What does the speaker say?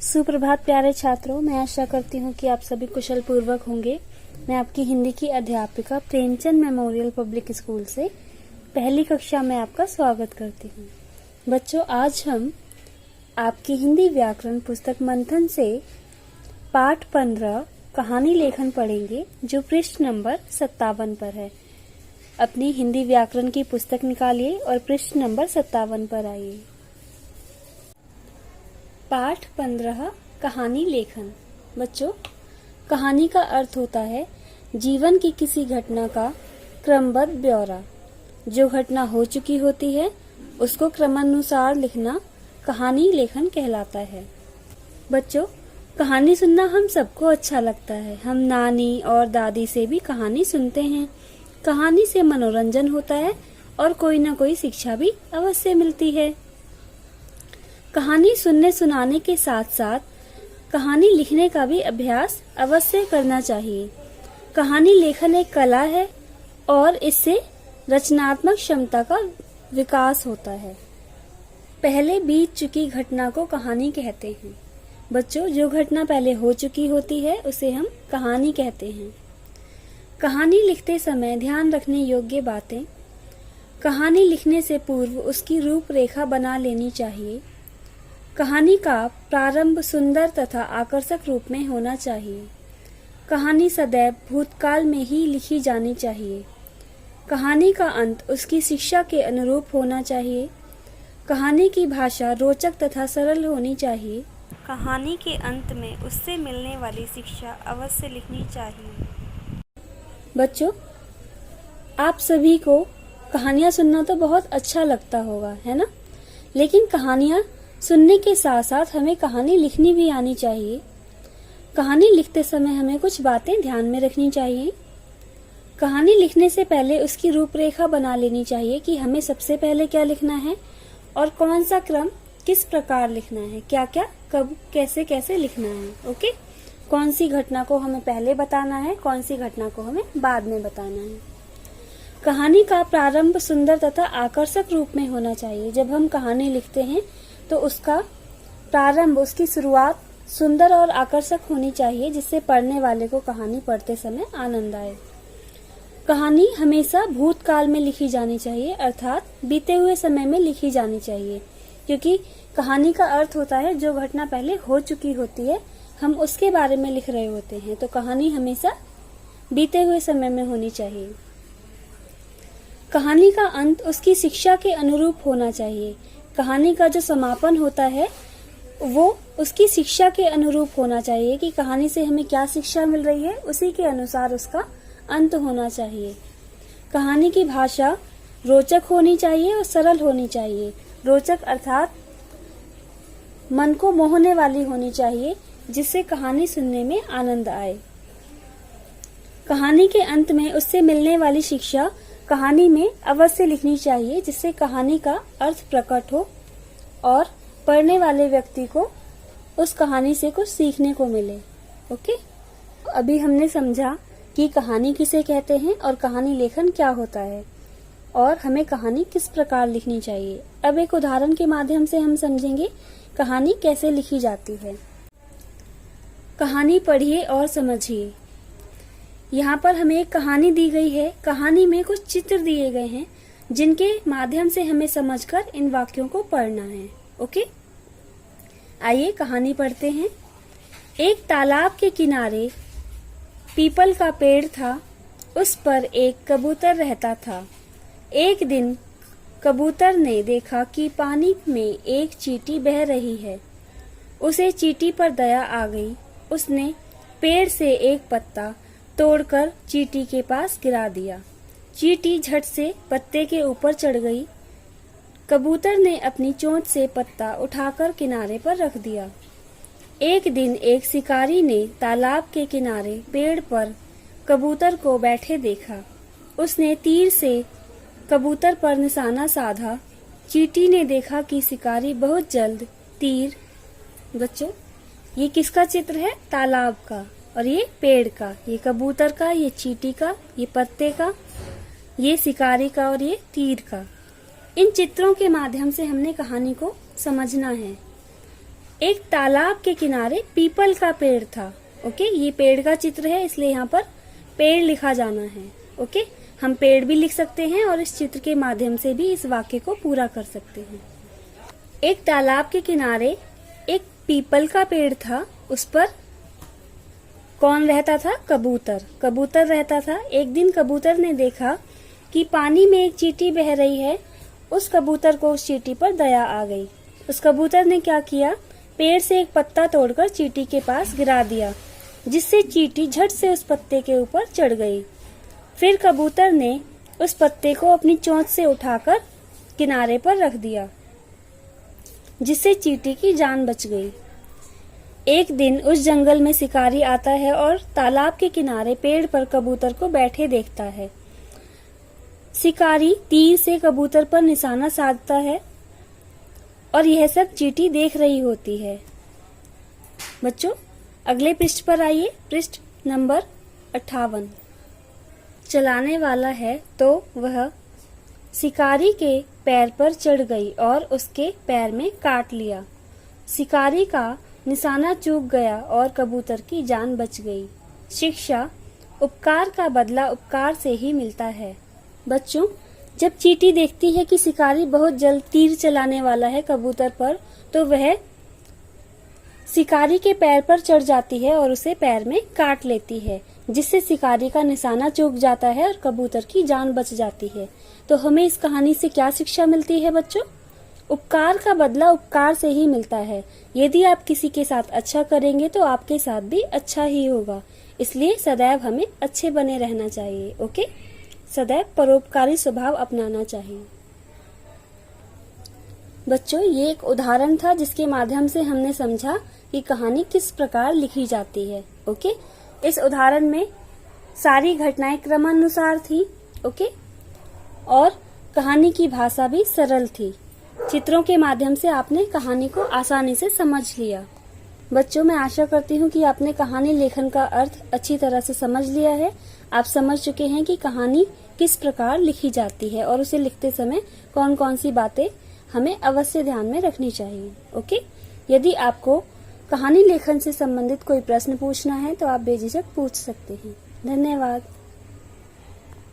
सुप्रभात प्यारे छात्रों, मैं आशा करती हूँ कि आप सभी कुशल पूर्वक होंगे। मैं आपकी हिंदी की अध्यापिका प्रेमचंद मेमोरियल पब्लिक स्कूल से पहली कक्षा में आपका स्वागत करती हूँ। बच्चों, आज हम आपकी हिंदी व्याकरण पुस्तक मंथन से पाठ 15 कहानी लेखन पढ़ेंगे, जो पृष्ठ नंबर 57 पर है। अपनी हिंदी व्याकरण की पुस्तक निकालिए और पृष्ठ नंबर 57 पर आइए। पाठ 15 कहानी लेखन। बच्चों, कहानी का अर्थ होता है जीवन की किसी घटना का क्रमबद्ध ब्यौरा। जो घटना हो चुकी होती है उसको क्रमानुसार लिखना कहानी लेखन कहलाता है। बच्चों, कहानी सुनना हम सबको अच्छा लगता है। हम नानी और दादी से भी कहानी सुनते हैं। कहानी से मनोरंजन होता है और कोई न कोई शिक्षा भी अवश्य मिलती है। कहानी सुनने सुनाने के साथ साथ कहानी लिखने का भी अभ्यास अवश्य करना चाहिए। कहानी लेखन एक कला है और इससे रचनात्मक क्षमता का विकास होता है। पहले बीत चुकी घटना को कहानी कहते हैं। बच्चों, जो घटना पहले हो चुकी होती है उसे हम कहानी कहते हैं। कहानी लिखते समय ध्यान रखने योग्य बातें। कहानी लिखने से पूर्व उसकी रूपरेखा बना लेनी चाहिए। कहानी का प्रारंभ सुंदर तथा आकर्षक रूप में होना चाहिए। कहानी सदैव भूतकाल में ही लिखी जानी चाहिए। कहानी का अंत उसकी शिक्षा के अनुरूप होना चाहिए। कहानी की भाषा रोचक तथा सरल होनी चाहिए। कहानी के अंत में उससे मिलने वाली शिक्षा अवश्य लिखनी चाहिए। बच्चों, आप सभी को कहानियां सुनना तो बहुत अच्छा लगता होगा, है ना? लेकिन कहानियां सुनने के साथ साथ हमें कहानी लिखनी भी आनी चाहिए। कहानी लिखते समय हमें कुछ बातें ध्यान में रखनी चाहिए। कहानी लिखने से पहले उसकी रूपरेखा बना लेनी चाहिए कि हमें सबसे पहले क्या लिखना है और कौन सा क्रम किस प्रकार लिखना है, क्या क्या कब कैसे कैसे लिखना है। ओके, कौन सी घटना को हमें पहले बताना है, कौन सी घटना को हमें बाद में बताना है। कहानी का प्रारंभ सुंदर तथा आकर्षक रूप में होना चाहिए। जब हम कहानी लिखते हैं तो उसका प्रारंभ, उसकी शुरुआत सुंदर और आकर्षक होनी चाहिए, जिससे पढ़ने वाले को कहानी पढ़ते समय आनंद आए। कहानी हमेशा भूतकाल में लिखी जानी चाहिए, अर्थात बीते हुए समय में लिखी जानी चाहिए, क्योंकि कहानी का अर्थ होता है जो घटना पहले हो चुकी होती है, हम उसके बारे में लिख रहे होते हैं। तो कहानी हमेशा बीते हुए समय में होनी चाहिए। कहानी का अंत उसकी शिक्षा के अनुरूप होना चाहिए। कहानी का जो समापन होता है वो उसकी शिक्षा के अनुरूप होना चाहिए कि कहानी से हमें क्या शिक्षा मिल रही है, उसी के अनुसार उसका अंत होना चाहिए। कहानी की भाषा रोचक होनी चाहिए और सरल होनी चाहिए। रोचक अर्थात मन को मोहने वाली होनी चाहिए, जिससे कहानी सुनने में आनंद आए। कहानी के अंत में उससे मिलने वाली शिक्षा कहानी में अवश्य लिखनी चाहिए, जिससे कहानी का अर्थ प्रकट हो और पढ़ने वाले व्यक्ति को उस कहानी से कुछ सीखने को मिले। ओके, अभी हमने समझा कि कहानी किसे कहते हैं और कहानी लेखन क्या होता है और हमें कहानी किस प्रकार लिखनी चाहिए। अब एक उदाहरण के माध्यम से हम समझेंगे कहानी कैसे लिखी जाती है। कहानी पढ़िए और समझिए। यहाँ पर हमें एक कहानी दी गई है। कहानी में कुछ चित्र दिए गए हैं जिनके माध्यम से हमें समझकर इन वाक्यों को पढ़ना है। ओके, आइए कहानी पढ़ते हैं। एक तालाब के किनारे पीपल का पेड़ था। उस पर एक कबूतर रहता था। एक दिन कबूतर ने देखा कि पानी में एक चींटी बह रही है। उसे चींटी पर दया आ गई। उसने पेड़ से एक पत्ता तोड़कर चींटी के पास गिरा दिया। चींटी झट से पत्ते के ऊपर चढ़ गई। कबूतर ने अपनी चोंच से पत्ता उठाकर किनारे पर रख दिया। एक दिन एक शिकारी ने तालाब के किनारे पेड़ पर कबूतर को बैठे देखा। उसने तीर से कबूतर पर निशाना साधा। चींटी ने देखा कि शिकारी बहुत जल्द तीर। बच्चों, ये किसका चित्र है? तालाब का, और ये पेड़ का, ये कबूतर का, ये चींटी का, ये पत्ते का, ये शिकारी का और ये तीर का। इन चित्रों के माध्यम से हमने कहानी को समझना है। एक तालाब के किनारे पीपल का पेड़ था। ओके, ये पेड़ का चित्र है, इसलिए यहाँ पर पेड़ लिखा जाना है। ओके, हम पेड़ भी लिख सकते हैं और इस चित्र के माध्यम से भी इस वाक्य को पूरा कर सकते हैं। एक तालाब के किनारे एक पीपल का पेड़ था, उस पर कौन रहता था? कबूतर। कबूतर रहता था। एक दिन कबूतर ने देखा कि पानी में एक चींटी बह रही है। उस कबूतर को उस चींटी पर दया आ गई। उस कबूतर ने क्या किया? पेड़ से एक पत्ता तोड़कर चींटी के पास गिरा दिया, जिससे चींटी झट से उस पत्ते के ऊपर चढ़ गई। फिर कबूतर ने उस पत्ते को अपनी चोंच से उठाकर किनारे पर रख दिया, जिससे चींटी की जान बच गई। एक दिन उस जंगल में शिकारी आता है और तालाब के किनारे पेड़ पर कबूतर को बैठे देखता है। शिकारी तीर से कबूतर पर निशाना साधता है और यह सब चींटी देख रही होती है। बच्चों, अगले पृष्ठ पर आइए, पृष्ठ नंबर 58। चलाने वाला है तो वह शिकारी के पैर पर चढ़ गई और उसके पैर में काट लिया। शिकारी का निशाना चूक गया और कबूतर की जान बच गई। शिक्षा: उपकार का बदला उपकार से ही मिलता है। बच्चों, जब चींटी देखती है कि शिकारी बहुत जल्द तीर चलाने वाला है कबूतर पर, तो वह शिकारी के पैर पर चढ़ जाती है और उसे पैर में काट लेती है, जिससे शिकारी का निशाना चूक जाता है और कबूतर की जान बच जाती है। तो हमें इस कहानी से क्या शिक्षा मिलती है बच्चों? उपकार का बदला उपकार से ही मिलता है। यदि आप किसी के साथ अच्छा करेंगे तो आपके साथ भी अच्छा ही होगा। इसलिए सदैव हमें अच्छे बने रहना चाहिए। ओके, सदैव परोपकारी स्वभाव अपनाना चाहिए। बच्चों, ये एक उदाहरण था जिसके माध्यम से हमने समझा कि कहानी किस प्रकार लिखी जाती है। ओके, इस उदाहरण में सारी घटनाएं क्रमानुसार थी। ओके, और कहानी की भाषा भी सरल थी। चित्रों के माध्यम से आपने कहानी को आसानी से समझ लिया। बच्चों, मैं आशा करती हूँ कि आपने कहानी लेखन का अर्थ अच्छी तरह से समझ लिया है। आप समझ चुके हैं कि कहानी किस प्रकार लिखी जाती है और उसे लिखते समय कौन कौन सी बातें हमें अवश्य ध्यान में रखनी चाहिए। ओके, यदि आपको कहानी लेखन से संबंधित कोई प्रश्न पूछना है तो आप बेझिझक पूछ सकते हैं। धन्यवाद।